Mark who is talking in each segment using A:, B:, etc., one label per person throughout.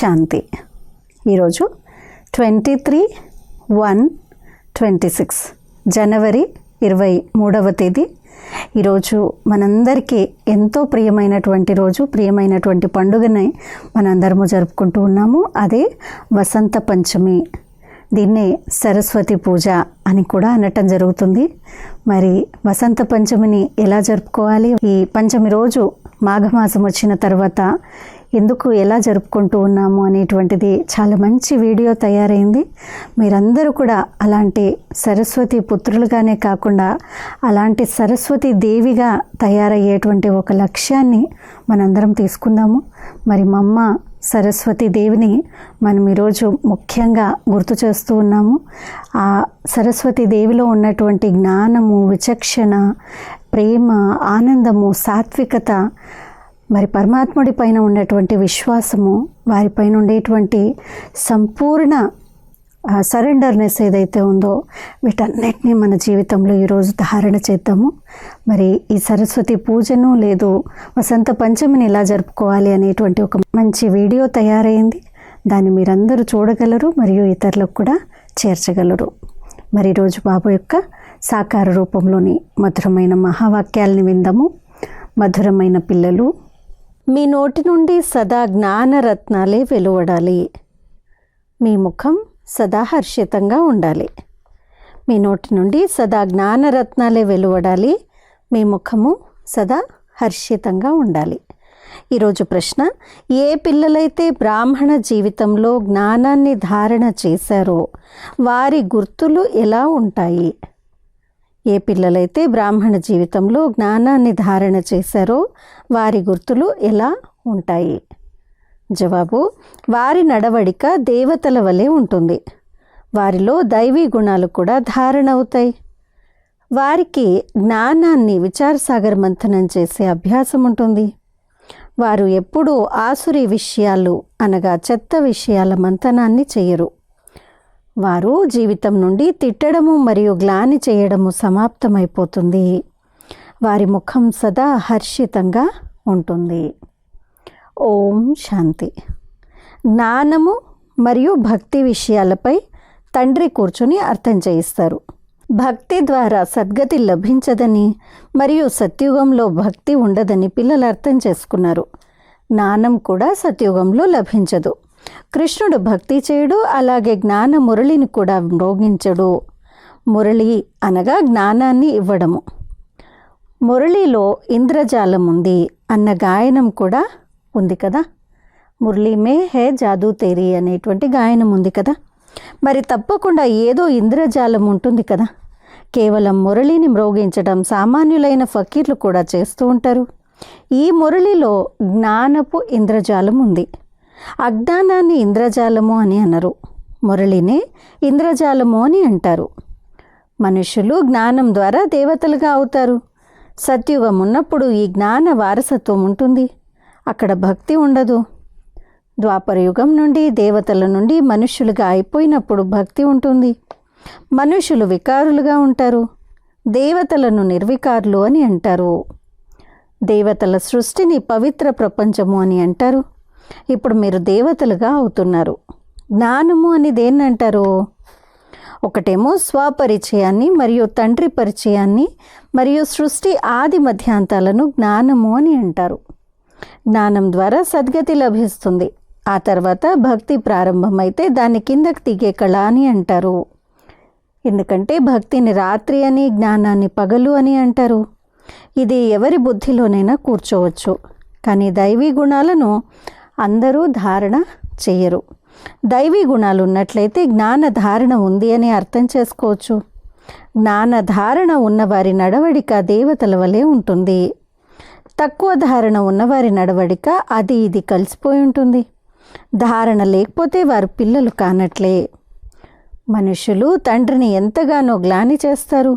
A: శాంతి. ఈరోజు 23/1/26 జనవరి 23వ తేదీ. ఈరోజు మనందరికీ ఎంతో ప్రియమైనటువంటి రోజు, ప్రియమైనటువంటి పండుగని మనందరము జరుపుకుంటూ ఉన్నాము. అదే వసంత పంచమి. దీన్నే సరస్వతి పూజ అని కూడా అనటం జరుగుతుంది. మరి వసంత పంచమిని ఎలా జరుపుకోవాలి, ఈ పంచమి రోజు మాఘమాసం వచ్చిన తర్వాత ఎందుకు ఎలా జరుపుకుంటూ ఉన్నాము అనేటువంటిది చాలా మంచి వీడియో తయారైంది. మీరందరూ కూడా అలాంటి సరస్వతి పుత్రులుగానే కాకుండా అలాంటి సరస్వతి దేవిగా తయారయ్యేటువంటి ఒక లక్ష్యాన్ని మనందరం తీసుకుందాము. మరి మా అమ్మ సరస్వతి దేవిని మనం ఈరోజు ముఖ్యంగా గుర్తు చేస్తూ ఉన్నాము. ఆ సరస్వతి దేవిలో ఉన్నటువంటి జ్ఞానము, విచక్షణ, ప్రేమ, ఆనందము, సాత్వికత, మరి పరమాత్ముడి పైన ఉన్నటువంటి విశ్వాసము, వారిపైన ఉండేటువంటి సంపూర్ణ సరెండర్నెస్ ఏదైతే ఉందో, వీటన్నిటినీ మన జీవితంలో ఈరోజు ధారణ చేద్దాము. మరి ఈ సరస్వతి పూజను లేదు వసంత పంచమిని ఎలా జరుపుకోవాలి అనేటువంటి ఒక మంచి వీడియో తయారైంది. దాన్ని మీరందరూ చూడగలరు మరియు ఇతరులకు కూడా చేర్చగలరు. మరి ఈరోజు బాబు యొక్క సాకార రూపంలోని మధురమైన మహావాక్యాలని విందాము. మధురమైన పిల్లలు, మీ నోటి నుండి సదా జ్ఞానరత్నాలే వెలువడాలి. మీ ముఖం సదా హర్షితంగా ఉండాలి. మీ నోటి నుండి సదా జ్ఞానరత్నాలే వెలువడాలి. మీ ముఖము సదా హర్షితంగా ఉండాలి. ఈరోజు ప్రశ్న: ఏ పిల్లలైతే బ్రాహ్మణ జీవితంలో జ్ఞానాన్ని ధారణ చేశారో వారి గుర్తులు ఎలా ఉంటాయి? ఏ పిల్లలైతే బ్రాహ్మణ జీవితంలో జ్ఞానాన్ని ధారణ చేశారో వారి గుర్తులు ఎలా ఉంటాయి? జవాబు: వారి నడవడిక దేవతల వలె ఉంటుంది. వారిలో దైవీ గుణాలు కూడా ధారణ అవుతాయి. వారికి జ్ఞానాన్ని విచారసాగర మంథనం చేసే అభ్యాసం ఉంటుంది. వారు ఎప్పుడూ ఆసురి విషయాలు అనగా చెత్త విషయాల మంథనాన్ని చేయరు. వారు జీవితం నుండి తిట్టడము మరియు గ్లాని చేయడము సమాప్తమైపోతుంది. వారి ముఖం సదా హర్షితంగా ఉంటుంది. ఓం శాంతి. జ్ఞానము మరియు భక్తి విషయాలపై తండ్రి కూర్చుని అర్థం చేయిస్తారు. భక్తి ద్వారా సద్గతి లభించదని మరియు సత్యుగంలో భక్తి ఉండదని పిల్లలు అర్థం చేసుకున్నారు. జ్ఞానం కూడా సత్యుగంలో లభించదు. కృష్ణుడు భక్తి చేయడు, అలాగే జ్ఞాన మురళిని కూడా మ్రోగించడు. మురళి అనగా జ్ఞానాన్ని ఇవ్వడము. మురళిలో ఇంద్రజాలం ఉంది అన్న గాయనం కూడా ఉంది కదా. మురళి మే హే జాదూ తేరీ అనేటువంటి గాయనం ఉంది కదా. మరి తప్పకుండా ఏదో ఇంద్రజాలం ఉంటుంది కదా. కేవలం మురళిని మ్రోగించడం సామాన్యులైన ఫకీర్లు కూడా చేస్తూ ఉంటారు. ఈ మురళిలో జ్ఞానపు ఇంద్రజాలం ఉంది. అజ్ఞానాన్ని ఇంద్రజాలము అని అనరు, మురళినే ఇంద్రజాలము అని అంటారు. మనుషులు జ్ఞానం ద్వారా దేవతలుగా అవుతారు. సత్యుగం ఉన్నప్పుడు ఈ జ్ఞాన వారసత్వం ఉంటుంది. అక్కడ భక్తి ఉండదు. ద్వాపర యుగం నుండి దేవతల నుండి మనుష్యులుగా అయిపోయినప్పుడు భక్తి ఉంటుంది. మనుషులు వికారులుగా ఉంటారు. దేవతలను నిర్వికారులు అని అంటారు. దేవతల సృష్టిని పవిత్ర ప్రపంచము అని అంటారు. ఇప్పుడు మీరు దేవతలుగా అవుతున్నారు. జ్ఞానము అని దేన్ని అంటారు? ఒకటేమో స్వపరిచయాన్ని మరియు తండ్రి పరిచయాన్ని మరియు సృష్టి ఆది మధ్యాంతాలను జ్ఞానము అని అంటారు. జ్ఞానం ద్వారా సద్గతి లభిస్తుంది. ఆ తర్వాత భక్తి ప్రారంభమైతే దాన్ని కిందకి దిగే కళ అని అంటారు. ఎందుకంటే భక్తిని రాత్రి అని, జ్ఞానాన్ని పగలు అని అంటారు. ఇది ఎవరి బుద్ధిలోనైనా కూర్చోవచ్చు. కానీ దైవీ గుణాలను అందరూ ధారణ చేయరు. దైవీ గుణాలు ఉన్నట్లయితే జ్ఞాన ధారణ ఉంది అని అర్థం చేసుకోవచ్చు. జ్ఞాన ధారణ ఉన్నవారి నడవడిక దేవతల వలె ఉంటుంది. తక్కువ ధారణ ఉన్నవారి నడవడిక అది ఇది కలిసిపోయి ఉంటుంది. ధారణ లేకపోతే వారు పిల్లలు కానట్లే. మనుషులు తండ్రిని ఎంతగానో గ్లాని చేస్తారు.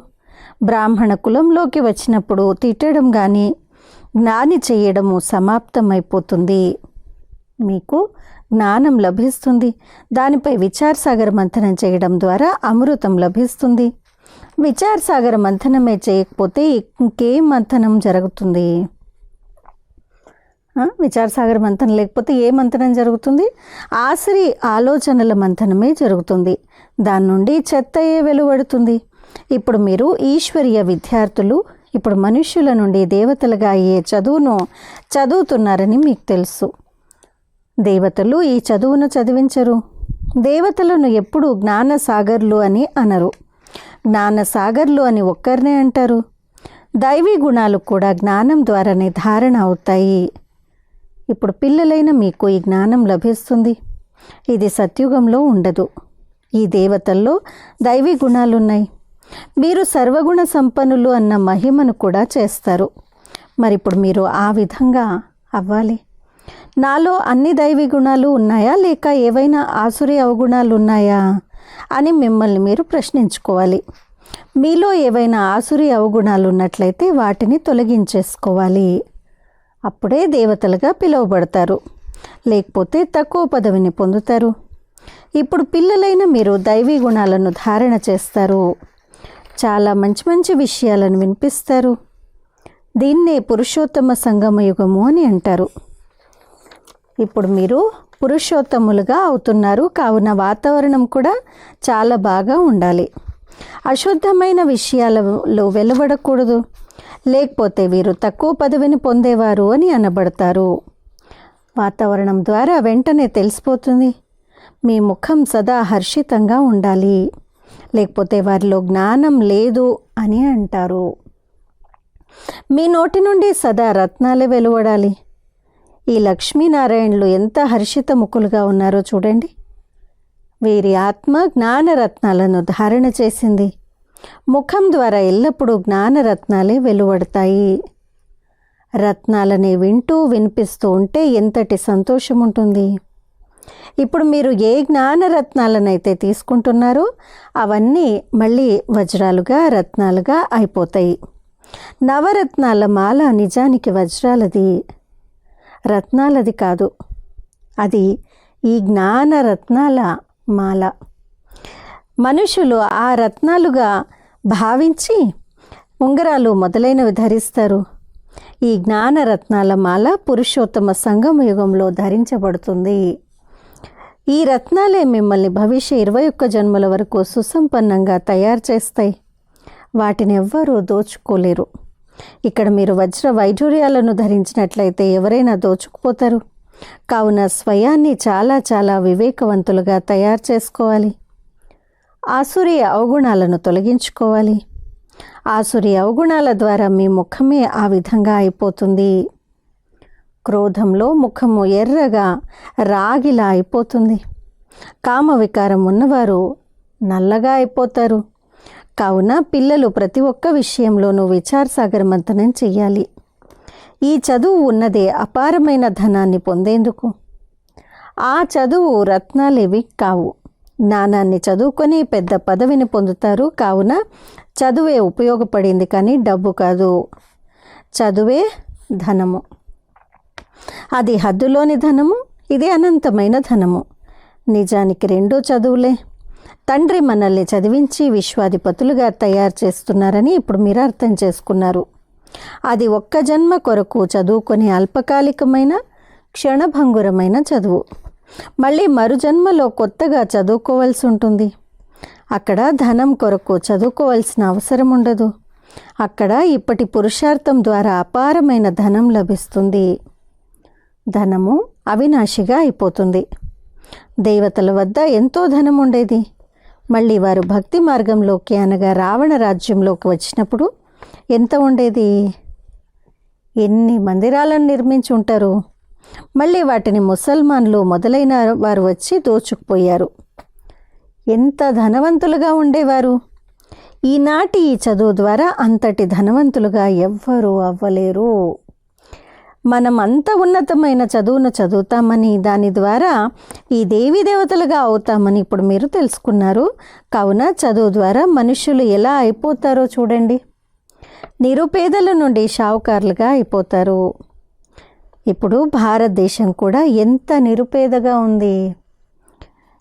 A: బ్రాహ్మణ కులంలోకి వచ్చినప్పుడు తిట్టడం కానీ గ్లాని చేయడము సమాప్తమైపోతుంది. మీకు జ్ఞానం లభిస్తుంది. దానిపై విచారసాగర మంథనం చేయడం ద్వారా అమృతం లభిస్తుంది. విచారసాగర మంథనమే చేయకపోతే ఇంకేం మంథనం జరుగుతుంది? విచారసాగర మంథనం లేకపోతే ఏ మంథనం జరుగుతుంది? ఆసురి ఆలోచనల మంథనమే జరుగుతుంది. దాని నుండి చెత్తయే వెలువడుతుంది. ఇప్పుడు మీరు ఈశ్వరీయ విద్యార్థులు, ఇప్పుడు మనుష్యుల నుండి దేవతలుగా అయ్యే చదువును చదువుతున్నారని మీకు తెలుసు. దేవతలు ఈ చదువును చదివించరు. దేవతలను ఎప్పుడు జ్ఞానసాగర్లు అని అనరు. జ్ఞానసాగర్లు అని ఒక్కరినే అంటారు. దైవీ గుణాలు కూడా జ్ఞానం ద్వారానే ధారణ అవుతాయి. ఇప్పుడు పిల్లలైన మీకు ఈ జ్ఞానం లభిస్తుంది. ఇది సత్యుగంలో ఉండదు. ఈ దేవతల్లో దైవీ గుణాలున్నాయి. మీరు సర్వగుణ సంపన్నులు అన్న మహిమను కూడా చేస్తారు. మరి ఇప్పుడు మీరు ఆ విధంగా అవ్వాలి. నాలో అన్ని దైవీ గుణాలు ఉన్నాయా, లేక ఏవైనా ఆసురి అవగుణాలు ఉన్నాయా అని మిమ్మల్ని మీరు ప్రశ్నించుకోవాలి. మీలో ఏవైనా ఆసురి అవగుణాలు ఉన్నట్లయితే వాటిని తొలగించేసుకోవాలి. అప్పుడే దేవతలుగా పిలువబడతారు, లేకపోతే తక్కువ పదవిని పొందుతారు. ఇప్పుడు పిల్లలైన మీరు దైవీ గుణాలను ధారణ చేస్తారు. చాలా మంచి మంచి విషయాలను వినిపిస్తారు. దీన్నే పురుషోత్తమ సంగమ యుగము అని అంటారు. ఇప్పుడు మీరు పురుషోత్తములుగా అవుతున్నారు. కావున వాతావరణం కూడా చాలా బాగా ఉండాలి. అశుద్ధమైన విషయాలలో వెలువడకూడదు, లేకపోతే వీరు తక్కువ పదవిని పొందేవారు అని అనబడతారు. వాతావరణం ద్వారా వెంటనే తెలిసిపోతుంది. మీ ముఖం సదా హర్షితంగా ఉండాలి, లేకపోతే వారిలో జ్ఞానం లేదు అని అంటారు. మీ నోటి నుండి సదా రత్నాలే వెలువడాలి. ఈ లక్ష్మీనారాయణులు ఎంత హర్షిత ముఖులుగా ఉన్నారో చూడండి. వీరి ఆత్మ జ్ఞానరత్నాలను ధారణ చేసింది. ముఖం ద్వారా ఎల్లప్పుడూ జ్ఞానరత్నాలే వెలువడతాయి. రత్నాలని వింటూ వినిపిస్తూ ఉంటే ఎంతటి సంతోషం ఉంటుంది. ఇప్పుడు మీరు ఏ జ్ఞానరత్నాలనైతే తీసుకుంటున్నారో అవన్నీ మళ్ళీ వజ్రాలుగా రత్నాలుగా అయిపోతాయి. నవరత్నాల మాల నిజానికి వజ్రాలది, రత్నాలది కాదు. అది ఈ జ్ఞానరత్నాల మాల. మనుషులు ఆ రత్నాలుగా భావించి ఉంగరాలు మొదలైనవి ధరిస్తారు. ఈ జ్ఞానరత్నాల మాల పురుషోత్తమ సంగమ యుగంలో ధరించబడుతుంది. ఈ రత్నాలే మిమ్మల్ని భవిష్య 21 జన్మల వరకు సుసంపన్నంగా తయారు చేస్తాయి. వాటిని ఎవ్వరూ దోచుకోలేరు. ఇక్కడ మీరు వజ్ర వైఢూర్యాలను ధరించినట్లయితే ఎవరైనా దోచుకుపోతారు. కావున స్వయాన్ని చాలా చాలా వివేకవంతులుగా తయారు చేసుకోవాలి. ఆసురీ అవగుణాలను తొలగించుకోవాలి. ఆసురీ అవగుణాల ద్వారా మీ ముఖమే ఆ విధంగా అయిపోతుంది. క్రోధంలో ముఖము ఎర్రగా రాగిలా అయిపోతుంది. కామ వికారం ఉన్నవారు నల్లగా అయిపోతారు. కావున పిల్లలు ప్రతి ఒక్క విషయంలోనూ విచారసాగర మంథనం చెయ్యాలి. ఈ చదువు ఉన్నదే అపారమైన ధనాన్ని పొందేందుకు. ఆ చదువు రత్నాలేవి కావు. జ్ఞానాన్ని చదువుకొని పెద్ద పదవిని పొందుతారు. కావున చదువే ఉపయోగపడింది, కానీ డబ్బు కాదు. చదువే ధనము. అది హద్దులోని ధనము, ఇది అనంతమైన ధనము. నిజానికి రెండూ చదువులే. తండ్రి మనల్ని చదివించి విశ్వాధిపతులుగా తయారు చేస్తున్నారని ఇప్పుడు మీరు అర్థం చేసుకున్నారు. అది ఒక్క జన్మ కొరకు చదువుకొని అల్పకాలికమైన క్షణభంగురమైన చదువు. మళ్ళీ మరు జన్మలో కొత్తగా చదువుకోవాల్సి ఉంటుంది. అక్కడ ధనం కొరకు చదువుకోవాల్సిన అవసరం ఉండదు. అక్కడ ఇప్పటి పురుషార్థం ద్వారా అపారమైన ధనం లభిస్తుంది. ధనము అవినాశిగా అయిపోతుంది. దేవతల వద్ద ఎంతో ధనం ఉండేది. మళ్ళీ వారు భక్తి మార్గంలోకి అనగా రావణ రాజ్యంలోకి వచ్చినప్పుడు ఎంత ఉండేది? ఎన్ని మందిరాలను నిర్మించి ఉంటారు. మళ్ళీ వాటిని ముసల్మాన్లు మొదలైన వారు వచ్చి దోచుకుపోయారు. ఎంత ధనవంతులుగా ఉండేవారు. ఈనాటి ఈ చదువు ద్వారా అంతటి ధనవంతులుగా ఎవ్వరూ అవ్వలేరు. మనం అంత ఉన్నతమైన చదువును చదువుతామని, దాని ద్వారా ఈ దేవీ దేవతలుగా అవుతామని ఇప్పుడు మీరు తెలుసుకున్నారు. కావున చదువు ద్వారా మనుషులు ఎలా అయిపోతారో చూడండి. నిరుపేదల నుండి షావుకారులుగా అయిపోతారు. ఇప్పుడు భారతదేశం కూడా ఎంత నిరుపేదగా ఉంది.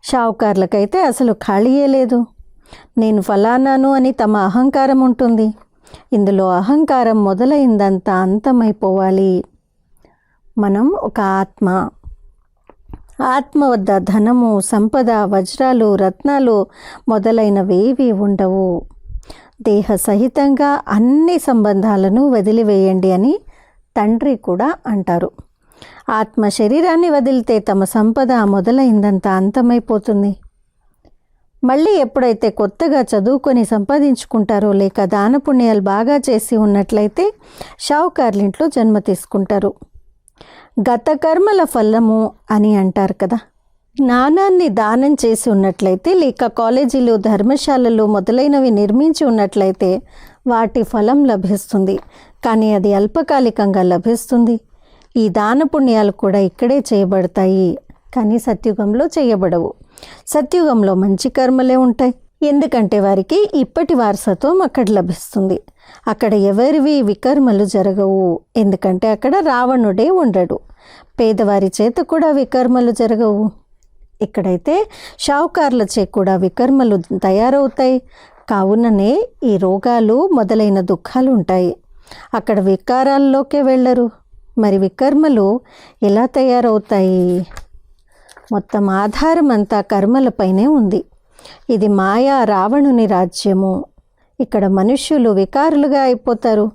A: షావుకారులకైతే అసలు ఖాళీయే లేదు. నేను ఫలానాను అని తమ అహంకారం ఉంటుంది. ఇందులో అహంకారం మొదలైందంతా అంతమైపోవాలి. మనం ఒక ఆత్మ వద్ద ధనము, సంపద, వజ్రాలు, రత్నాలు మొదలైనవేవి ఉండవు. దేహ సహితంగా అన్ని సంబంధాలను వదిలివేయండి అని తండ్రి కూడా అంటారు. ఆత్మ శరీరాన్ని వదిలితే తమ సంపద మొదలైందంతా అంతమైపోతుంది. మళ్ళీ ఎప్పుడైతే కొత్తగా చదువుకొని సంపాదించుకుంటారో లేక దాన పుణ్యాలు బాగా చేసి ఉన్నట్లయితే షావుకార్లింట్లో జన్మ తీసుకుంటారు. గత కర్మల ఫలము అని అంటారు కదా. జ్ఞానాన్ని దానం చేసి ఉన్నట్లయితే లేక కాలేజీలు, ధర్మశాలలు మొదలైనవి నిర్మించి ఉన్నట్లయితే వాటి ఫలం లభిస్తుంది. కానీ అది అల్పకాలికంగా లభిస్తుంది. ఈ దాన పుణ్యాలు కూడా ఇక్కడే చేయబడతాయి, కానీ సత్యుగంలో చేయబడవు. సత్యుగంలో మంచి కర్మలే ఉంటాయి. ఎందుకంటే వారికి ఇప్పటి వారసత్వం అక్కడ లభిస్తుంది. అక్కడ ఎవరివి వికర్మలు జరగవు. ఎందుకంటే అక్కడ రావణుడే ఉండడు. పేదవారి చేత కూడా వికర్మలు జరగవు. ఇక్కడైతే షావుకార్లచే కూడా వికర్మలు తయారవుతాయి. కావుననే ఈ రోగాలు మొదలైన దుఃఖాలు ఉంటాయి. అక్కడ వికారాల్లోకే వెళ్ళరు. మరి వికర్మలు ఎలా తయారవుతాయి? మొత్తం ఆధారం అంతా కర్మలపైనే ఉంది. ఇది మాయా రావణుని రాజ్యము. ఇక్కడ మనుష్యులు వికారులుగా అయిపోతారు.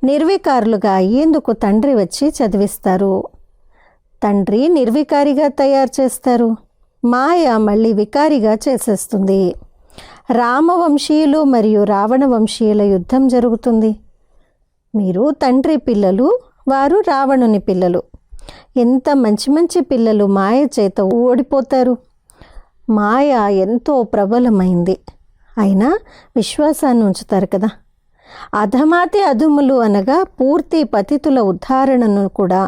A: నిర్వికారులుగా అయ్యేందుకు తండ్రి వచ్చి చదివిస్తారు. తండ్రి నిర్వికారిగా తయారు చేస్తారు. మాయ మళ్ళీ వికారిగా చేసేస్తుంది. రామవంశీయులు మరియు రావణ వంశీయుల యుద్ధం జరుగుతుంది. మీరు తండ్రి పిల్లలు, వారు రావణుని పిల్లలు. ఎంత మంచి మంచి పిల్లలు మాయ చేత ఓడిపోతారు. మాయ ఎంతో ప్రబలమైంది. అయినా విశ్వాసాన్ని ఉంచుతారు కదా. అధమాతి అధములు అనగా పూర్తి పతితుల ఉద్ధారణను కూడా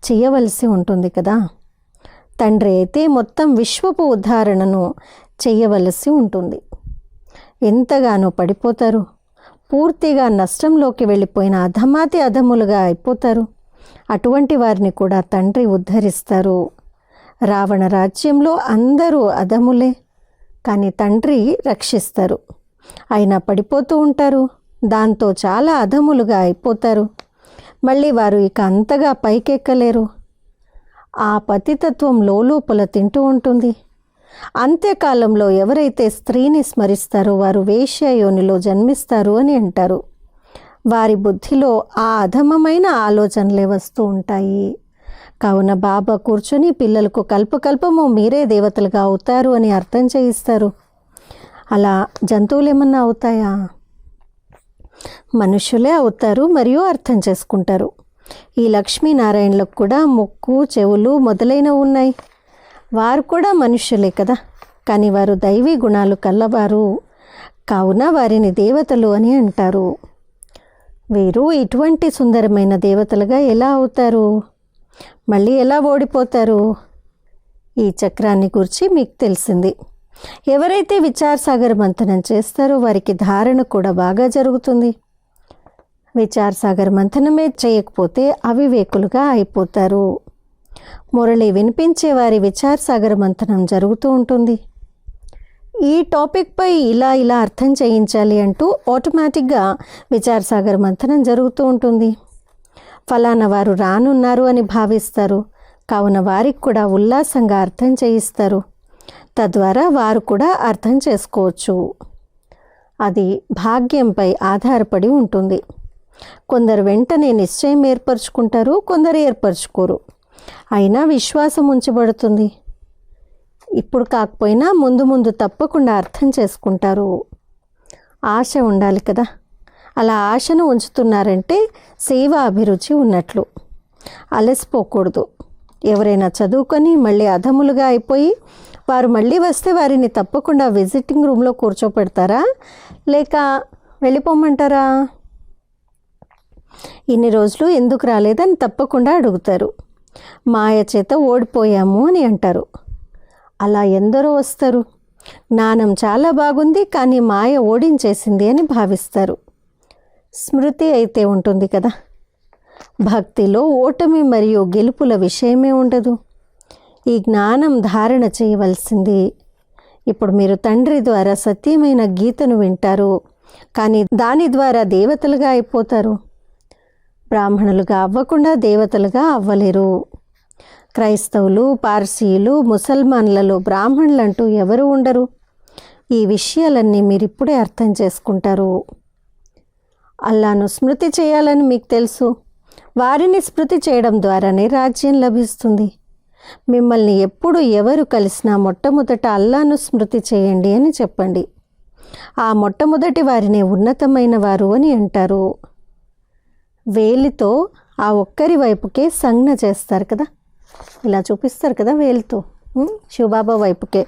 A: చేయవలసి ఉంటుంది కదా. తండ్రి అయితే మొత్తం విశ్వపు ఉద్ధారణను చేయవలసి ఉంటుంది. ఎంతగానో పడిపోతారు. పూర్తిగా నష్టంలోకి వెళ్ళిపోయిన అధమాతి అధములుగా అయిపోతారు. అటువంటి వారిని కూడా తండ్రి ఉద్ధరిస్తారు. రావణ రాజ్యంలో అందరూ అధములే, కానీ తండ్రి రక్షిస్తారు. అయినా పడిపోతూ ఉంటారు. దాంతో చాలా అధములుగా అయిపోతారు. మళ్ళీ వారు ఇక అంతగా పైకెక్కలేరు. ఆ పతితత్వం లోపల తింటూ ఉంటుంది. అంత్యకాలంలో ఎవరైతే స్త్రీని స్మరిస్తారో వారు వేశ్యాయోనిలో జన్మిస్తారు అని అంటారు. వారి బుద్ధిలో ఆ అధమమైన ఆలోచనలే వస్తూ ఉంటాయి. కావున బాబా కూర్చొని పిల్లలకు కల్పకల్పము మీరే దేవతలుగా అవుతారు అని అర్థం చేయిస్తారు. అలా జంతువులు ఏమన్నా అవుతాయా? మనుషులే అవుతారు మరియు అర్థం చేసుకుంటారు. ఈ లక్ష్మీనారాయణలకు కూడా ముక్కు, చెవులు మొదలైనవి ఉన్నాయి. వారు కూడా మనుష్యులే కదా, కానీ వారు దైవీ గుణాలు కల్లవారు. కావున వారిని దేవతలు అని అంటారు. వీరు ఇటువంటి సుందరమైన దేవతలుగా ఎలా అవుతారు? మళ్ళీ ఎలా ఓడిపోతారు? ఈ చక్రాన్ని గురించి మీకు తెలిసింది. ఎవరైతే విచారసాగర్ మంథనం చేస్తారో వారికి ధారణ కూడా బాగా జరుగుతుంది. విచారసాగర్ మంథనమే చేయకపోతే అవివేకులుగా అయిపోతారు. మురళి వినిపించే వారి విచారసాగర్ మంథనం జరుగుతూ ఉంటుంది. ఈ టాపిక్పై ఇలా అర్థం చేయించాలి అంటూ ఆటోమేటిక్గా విచారసాగర్ మంథనం జరుగుతూ ఉంటుంది. ఫలానా వారు రానున్నారు అని భావిస్తారు. కావున వారికి కూడా ఉల్లాసంగా అర్థం చేయిస్తారు. తద్వారా వారు కూడా అర్థం చేసుకోవచ్చు. అది భాగ్యంపై ఆధారపడి ఉంటుంది. కొందరు వెంటనే నిశ్చయం ఏర్పరచుకుంటారు, కొందరు ఏర్పరచుకోరు. అయినా విశ్వాసం ఉంచబడుతుంది. ఇప్పుడు కాకపోయినా ముందు తప్పకుండా అర్థం చేసుకుంటారు. ఆశ ఉండాలి కదా. అలా ఆశను ఉంచుతున్నారంటే సేవ అభిరుచి ఉన్నట్లు. అలసిపోకూడదు. ఎవరైనా చదువుకొని మళ్ళీ అధములుగా అయిపోయి వారు మళ్ళీ వస్తే వారిని తప్పకుండా విజిటింగ్ రూమ్లో కూర్చోపెడతారా లేక వెళ్ళిపోమంటారా? ఇన్ని రోజులు ఎందుకు రాలేదని తప్పకుండా అడుగుతారు. మాయ చేత ఓడిపోయాము అని అంటారు. అలా ఎందరో వస్తారు. జ్ఞానం చాలా బాగుంది, కానీ మాయ ఓడించేసింది అని భావిస్తారు. స్మృతి అయితే ఉంటుంది కదా. భక్తిలో ఓటమి మరియు గెలుపుల విషయమే ఉండదు. ఈ జ్ఞానం ధారణ చేయవలసింది. ఇప్పుడు మీరు తండ్రి ద్వారా సత్యమైన గీతను వింటారు, కానీ దాని ద్వారా దేవతలుగా అయిపోతారు. బ్రాహ్మణులుగా అవ్వకుండా దేవతలుగా అవ్వలేరు. క్రైస్తవులు, పార్సీలు, ముసల్మాన్లలో బ్రాహ్మణులంటూ ఎవరు ఉండరు. ఈ విషయాలన్నీ మీరు ఇప్పుడే అర్థం చేసుకుంటారు. అల్లాను స్మృతి చేయాలని మీకు తెలుసు. వారిని స్మృతి చేయడం ద్వారానే రాజ్యం లభిస్తుంది. మిమ్మల్ని ఎప్పుడు ఎవరు కలిసినా మొట్టమొదట అల్లాను స్మృతి చేయండి అని చెప్పండి. ఆ మొట్టమొదటి వారినే ఉన్నతమైన వారు అని అంటారు. వేలితో ఆ ఒక్కరి వైపుకే సంజ్ఞ చేస్తారు కదా, ఇలా చూపిస్తారు కదా వేలితో, శివబాబా వైపుకే.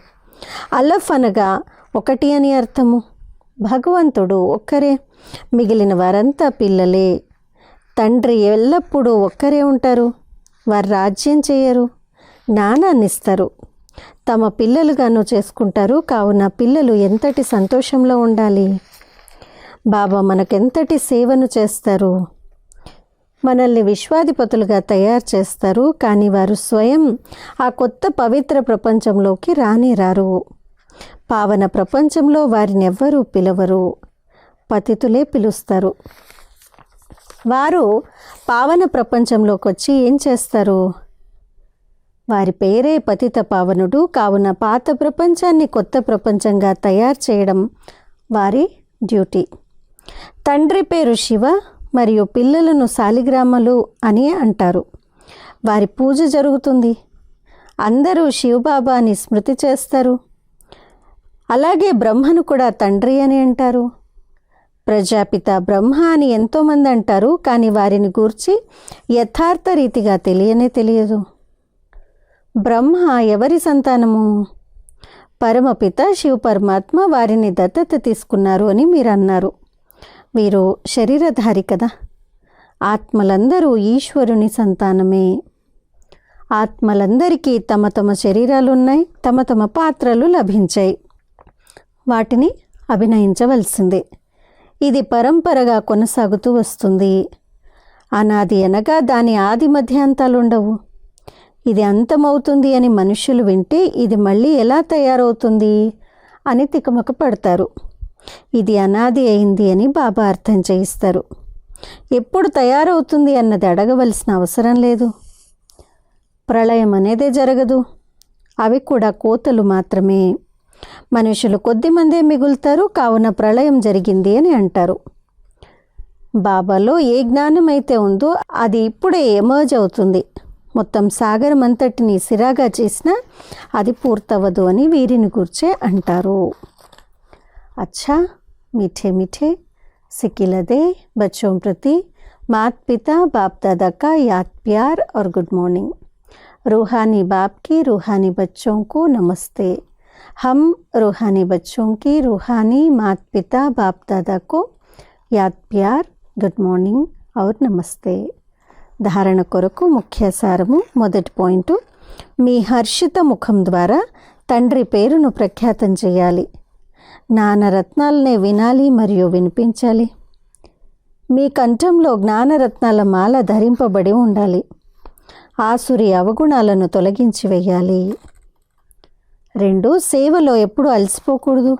A: అలఫ్ అనగా ఒకటి అని అర్థము. భగవంతుడు ఒక్కరే, మిగిలిన వారంతా పిల్లలే. తండ్రి ఎల్లప్పుడూ ఒక్కరే ఉంటారు. వారు రాజ్యం చేయరు, జ్ఞానాన్ని ఇస్తారు, తమ పిల్లలుగాను చేసుకుంటారు. కావున పిల్లలు ఎంతటి సంతోషంలో ఉండాలి. బాబా మనకెంతటి సేవను చేస్తారు. మనల్ని విశ్వాధిపతులుగా తయారు చేస్తారు. కానీ వారు స్వయం ఆ కొత్త పవిత్ర ప్రపంచంలోకి రారు. పావన ప్రపంచంలో వారిని ఎవ్వరూ పిలవరు, పతితులే పిలుస్తారు. వారు పావన ప్రపంచంలోకి వచ్చి ఏం చేస్తారు? వారి పేరే పతిత పావనుడు. కావున పాత ప్రపంచాన్ని కొత్త ప్రపంచంగా తయారు చేయడం వారి డ్యూటీ. తండ్రి పేరు శివ మరియు పిల్లలను శాలిగ్రామాలు అని అంటారు. వారి పూజ జరుగుతుంది. అందరూ శివబాబాని స్మృతి చేస్తారు. అలాగే బ్రహ్మను కూడా తండ్రి అని అంటారు. ప్రజాపిత బ్రహ్మ అని ఎంతోమంది అంటారు. కానీ వారిని గూర్చి యథార్థ రీతిగా తెలియదు. బ్రహ్మ ఎవరి సంతానము? పరమపిత శివ పరమాత్మ వారిని దత్తత తీసుకున్నారు అని మీరు అన్నారు. వీరు శరీరధారి కదా. ఆత్మలందరూ ఈశ్వరుని సంతానమే. ఆత్మలందరికీ తమ తమ శరీరాలు ఉన్నాయి, తమ తమ పాత్రలు లభించాయి. వాటిని అభినయించవలసిందే. ఇది పరంపరగా కొనసాగుతూ వస్తుంది. అనాది అనగా దాని ఆది మధ్యాంతాలు ఉండవు. ఇది అంతమవుతుంది అని మనుషులు వింటే ఇది మళ్ళీ ఎలా తయారవుతుంది అని తికమక పడతారు. ఇది అనాది అయింది అని బాబా అర్థం చేయిస్తారు. ఎప్పుడు తయారవుతుంది అన్నది అడగవలసిన అవసరం లేదు. ప్రళయం అనేదే జరగదు. అవి కూడా కోతలు మాత్రమే. మనుషులు కొద్దిమందే మిగులుతారు. కావున ప్రళయం జరిగింది అని అంటారు. బాబాలో ఏ జ్ఞానం అయితే ఉందో అది ఇప్పుడే ఎమర్జ్ అవుతుంది. మొత్తం సాగరం అంతటిని సిరాగా చేసినా అది పూర్తవ్వదు అని వీరిని గుర్చే అంటారు. अच्छा मीठे मीठे सिकिलदे बच्चों प्रति माता पिता बाप दादा का याद प्यार और गुड मॉर्निंग. रूहानी बाप की रूहानी बच्चों को नमस्ते. हम रूहानी बच्चों की रूहानी माता पिता बाप दादा को याद प्यार गुड मॉर्निंग और नमस्ते. ధారణ కొరకు ముఖ్య సారము. మొదటి పాయింట్, మీ హర్షిత ముఖం ద్వారా తండ్రి పేరును ప్రఖ్యాతం చేయాలి. జ్ఞానరత్నాలనే వినాలి మరియు వినిపించాలి. మీ కంఠంలో జ్ఞానరత్నాల మాల ధరింపబడి ఉండాలి. ఆసురి అవగుణాలను తొలగించి వేయాలి. 2, సేవలో ఎప్పుడూ అలసిపోకూడదు.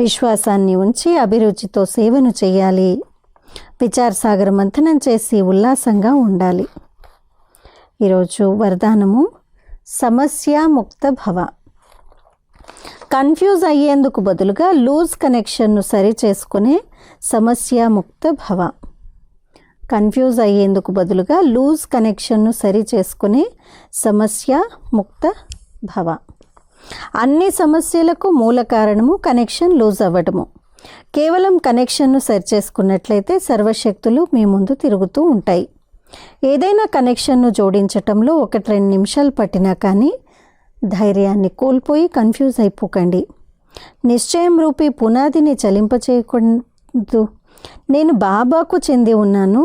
A: విశ్వాసాన్ని ఉంచి అభిరుచితో సేవను చేయాలి. విచారసాగర మంథనం చేసి ఉల్లాసంగా ఉండాలి. ఈరోజు వరదానము సమస్యాముక్త భవ. కన్ఫ్యూజ్ అయ్యేందుకు బదులుగా లూజ్ కనెక్షన్ను సరి చేసుకునే సమస్యాముక్త భవ. కన్ఫ్యూజ్ అయ్యేందుకు బదులుగా లూజ్ కనెక్షన్ను సరి చేసుకునే సమస్యాముక్త భవ. అన్ని సమస్యలకు మూల కారణము కనెక్షన్ లూజ్ అవ్వడము. కేవలం కనెక్షన్ను సరిచేసుకున్నట్లయితే సర్వశక్తులు మీ ముందు తిరుగుతూ ఉంటాయి. ఏదైనా కనెక్షన్ను జోడించటంలో 1-2 నిమిషాలు పట్టినా కానీ ధైర్యాన్ని కోల్పోయి కన్ఫ్యూజ్ అయిపోకండి. నిశ్చయం రూపీ పునాదిని చలింపచేయకూడదు. నేను బాబాకు చెంది ఉన్నాను,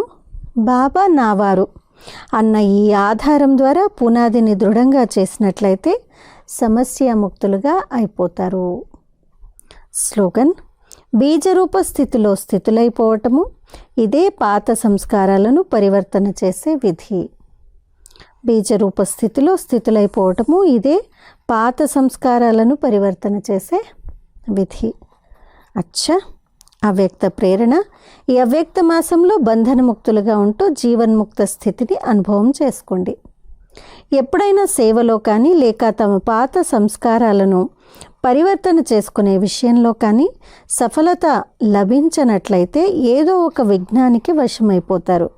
A: బాబా నావారు అన్న ఈ ఆధారం ద్వారా పునాదిని దృఢంగా చేసినట్లయితే సమస్యాముక్తులుగా అయిపోతారు. స్లోగన్: బీజరూప స్థితిలో స్థితులైపోవటము ఇదే పాత సంస్కారాలను పరివర్తన చేసే విధి. బీజరూప స్థితిలో స్థితులైపోవటము ఇదే పాత సంస్కారాలను పరివర్తన చేసే విధి. అచ్చా, అవ్యక్త ప్రేరణ. ఈ అవ్యక్త మాసంలో బంధనముక్తులుగా ఉంటూ జీవన్ముక్త స్థితిని అనుభవం చేసుకోండి. ఎప్పుడైనా సేవలో కానీ లేక తమ పాత సంస్కారాలను పరివర్తన చేసుకునే విషయంలో కానీ సఫలత లభించనట్లయితే ఏదో ఒక విఘ్నానికి వశమైపోతారు.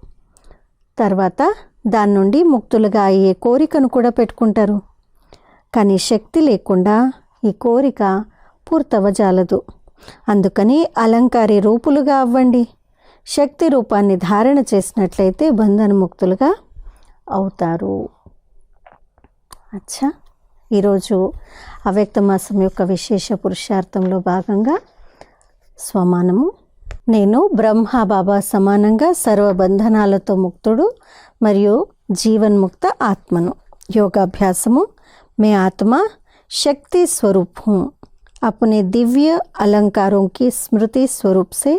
A: తర్వాత దాని నుండి ముక్తులుగా అయ్యే కోరికను కూడా పెట్టుకుంటారు. కానీ శక్తి లేకుండా ఈ కోరిక పూర్తవజాలదు. అందుకని అలంకారి రూపులుగా అవ్వండి. శక్తి రూపాన్ని ధారణ చేసినట్లయితే బంధనముక్తులుగా అవుతారు. అచ్చా, ఈరోజు అవ్యక్త మాసం యొక్క విశేష పురుషార్థంలో భాగంగా స్వమానము. నేను బ్రహ్మ బాబా సమానంగా సర్వబంధనాలతో ముక్తుడు మరియు జీవన్ముక్త ఆత్మను. योगाभ्यासमु। मैं आत्मा शक्ति स्वरूप हूँ। अपने दिव्य अलंकारों की स्मृति स्वरूप से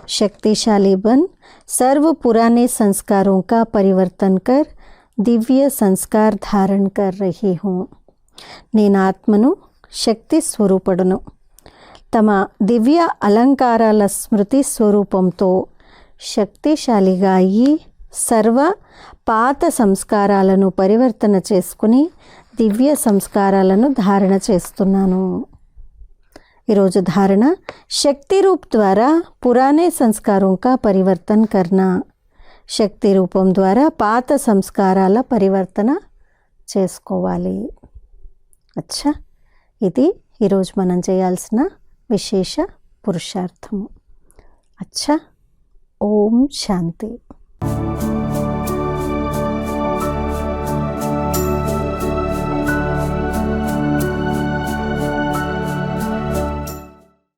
A: शक्तिशाली बन सर्व पुराने संस्कारों का परिवर्तन कर दिव्य संस्कार धारण कर रही हूँ। నేను ఆత్మను శక్తి స్వరూపుడును. తమ దివ్య అలంకారాల స్మృతి స్వరూపంతో శక్తిశాలిగా అయ్యి సర్వ పాత సంస్కారాలను పరివర్తన చేసుకుని దివ్య సంస్కారాలను ధారణ చేస్తున్నాను. ఈరోజు ధారణ శక్తి రూప్ ద్వారా పురానే సంస్కారం కా పరివర్తన కర్నా. శక్తి రూపం ద్వారా పాత సంస్కారాల పరివర్తన చేసుకోవాలి. అచ్చా, ఇది ఈరోజు మనం చేయాల్సిన విశేష పురుషార్థము. అచ్చా, ఓం శాంతి.